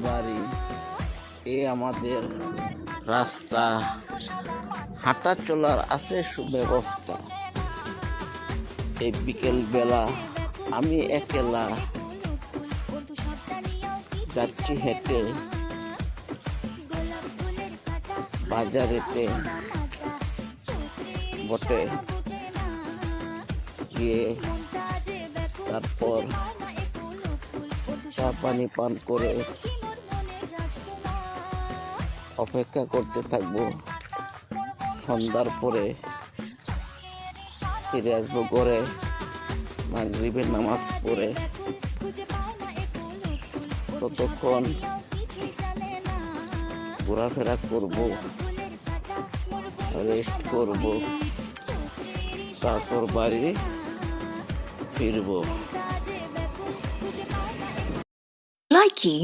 বাড়ি, এ আমাদের রাস্তা, হাঁটা চলার আছে সুব্যবস্থা। এই বিকেল বেলা আমি একলা যাচ্ছি হেঁটে বাজারেতে বটে, গিয়ে তারপর চা পানি পান করে অপেক্ষা করতে থাকবো সন্ধ্যার পরে ফিরে আসবো ঘরে মাগরিবের নামাজ পড়ে। ততক্ষণ ঘোরাফেরা করব, রেস্ট করব, তারপর বাড়ি ফিরবো। Likey